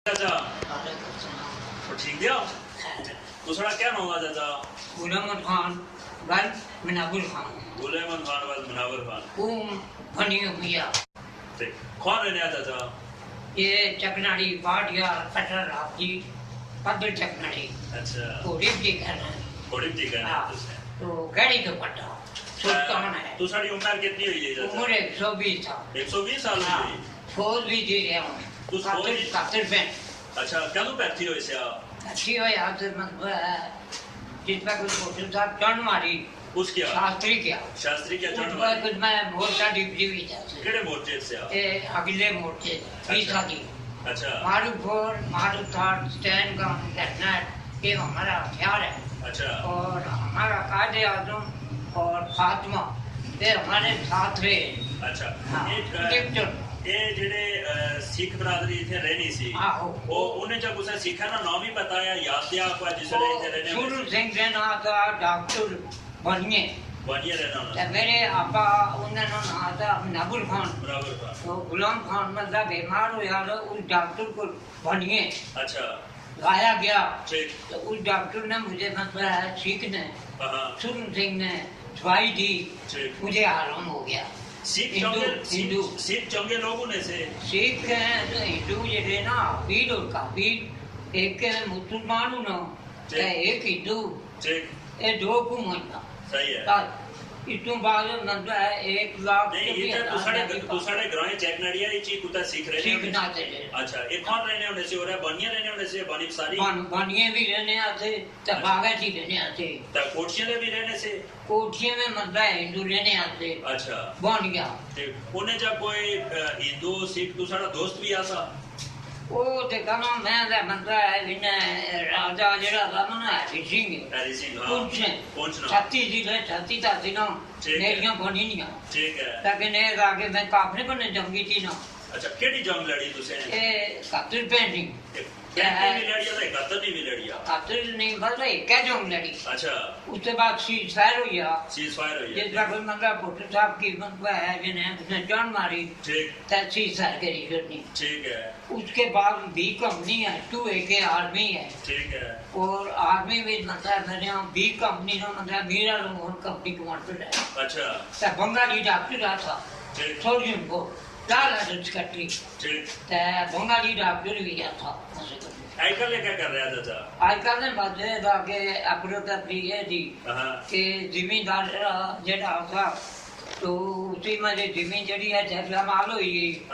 चाचा ठीक दिया दूसरा क्या नाम है चाचा? गुलामत खान बल मनाबुल खान। गुलामत खान बल मनाबुल खान बनी भैया ठीक कौन रहने आता चाचा? ये चकनाड़ी पाटिया कटर राती पदर चकनाड़ी। अच्छा कोड़ी जी करना कोड़ी जी करना तो गाड़ी तो पट्टा सुल्तान है। तू सारी उम्र कितनी हुई है चाचा? उम्र 120 साल। 120 साल हुई। फौज भी जी रहा हूँ तू फौज कातर पे। अच्छा क्या तू पैरती हो इसे अच्छी हो यार तो मतलब जितना कुछ होटल साहब टर्न मारी उसकी शास्त्री क्या टर्न मारी कुछ मैं मोर्चा डिप्टी भी जाते केड़े मोर्चे से ए अगले मोर्चे तीसरा की अच्छा मारू थर्ड स्टैंड का करना ये हमारा हथियार है। अच्छा और हमारा कायदे आजम और फातिमा ये हमारे साथ रहे। अच्छा हाँ ये जेडे सिख बरादरी इथे रहनी सी वो उन्हें जब उसे सिखा ना नाम ही बताया याद दिया आपको जिसले इथे रहने शुरू सिंह रहना था डॉक्टर बनिए रहना तो मेरे आपा उन्हें नाम था मनाबुल खान। तो गुलाम खान मतलब बीमार हो यार उस डॉक्टर को बनिए अच्छा लाया गया ठीक तो उस डॉक्टर ने मुझे मतलब सिख ने शुरू सिंह ने दवाई दी मुझे आराम हो गया। सिख चंगे लोगों ने से सिख हैं तो हिंदू जेडे ना हाफिज और काफिर एक मुसलमान ना एक हिंदू ये दो को मानना सही है। इतों बाद मतलब है 1 लाख नहीं ये तो दूसरे ग्राम चेकनड़िया ही चीज कुता सीख रहे सीखना चाहिए। अच्छा एक कौन रहने होने से हो रहा है बनिया रहने होने से बनी सारी बनिए भी रहने आते तो बागा जी रहने आते तो कोठिया भी रहने से कोठिया में मतलब हिंदू रहने आते। अच्छा बन गया उन्हें जब कोई हिंदू सिख दूसरा दोस्त भी आता वो ते कहना मैं ले मतलब है इन्हें राजा जेड़ा था ना हरी सिंह पूछना छाती जी ले छाती था दिनों मेरियां बनी नहीं ठीक है ताकि ने आगे मैं काफले पर जंगी थी ना। अच्छा केड़ी जंग लड़ी तुसे ए कातर पेंटिंग कातर नहीं बस एक जंग लड़ी। अच्छा उसके बाद सीज फायर हो गया जिसका कोई मतलब भुट्टो साहब की मतलब है जिन्हें उसने जान मारी ठीक सीज फायर करी करनी ठीक है। उसके बाद बी कंपनी है 2 आर्मी है ठीक है और आर्मी में मतलब मेरे यहाँ बी कंपनी ना मतलब मीरा रोहन कंपनी कमांडर है। अच्छा तो बंगाली डॉक्टर था सोल्जर को कट्टी बंगाली डॉक्टर भी गया था। आजकल क्या कर रहा था चाचा? आजकल ने बात है कि अपने तक ये थी कि जिम्मेदार जेड़ा था तो उसी में जमीन जड़ी है झगड़ा माल हुई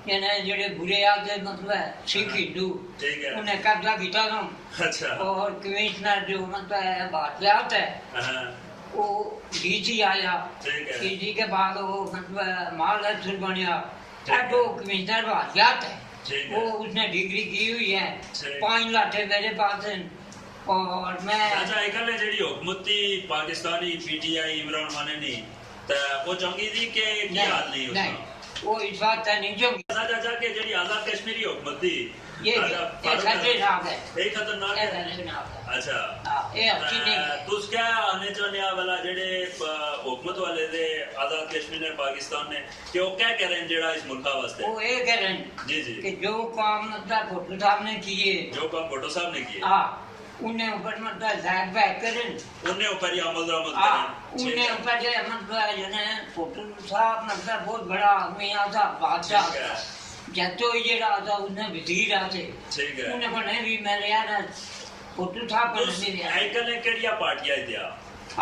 यानी जेड़े बुरे आदमी मतलब सिख हिंदू उन्हें कब्जा किया था। अच्छा और कमिश्नर जो मतलब है भारत है वो डीजी आया डीजी के बाद वो मतलब माल अफसर बनिया तो कमिश्नर भारत है वो उसने डिग्री की हुई है 5 लाख मेरे पास और मैं अच्छा एकल जेडी हुकूमती पाकिस्तानी पीटीआई इमरान खान ने तो वो जंगी थी के क्या हाल नहीं उसका वो इस बात का नहीं जो चाचा के जेडी आजाद कश्मीरी हुकूमत थी ये खतरनाक है ये खतरनाक है। अच्छा ये अच्छी नहीं तो क्या आने जाने वाला जेडे हुकूमत वाले दे आजाद कश्मीर ने पाकिस्तान ने कि वो क्या कह रहे हैं जेड़ा इस मुल्क वास्ते वो ये कह रहे हैं जी जी कि जो काम मतलब भुट्टो साहब ने किए हां उन्हें ऊपर मतलब जाग बैक करें उन्हें ऊपर ही अमल दरामद करें उन्हें ऊपर जो मतलब जने भुट्टो साहब मतलब बहुत बड़ा आदमी था बादशाह जतो ये राजा उन्हें वजीर आते ठीक है उन्हें बने भी मेरे यार भुट्टो साहब को नहीं दिया आजकल ने केड़िया पार्टियां दिया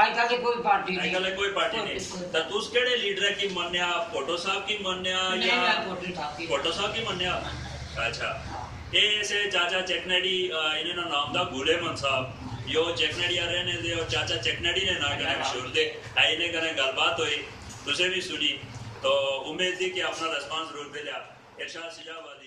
आजकल कोई पार्टी नहीं तो तू केड़े लीडर की मान्या भुट्टो साहब की मान्या या भुट्टो साहब की मान्या? अच्छा ये से चाचा चेकनडी इन्हें नाम था गुलेमन साहब यो चेकनडिया रहने दे और चाचा चेकनडी ने ना करे मशहूर दे आईने करे गलबात हुई तुझे भी सुनी तो उम्मीद थी कि अपना रिस्पांस जरूर भेजा इरशाद सिजाबादी।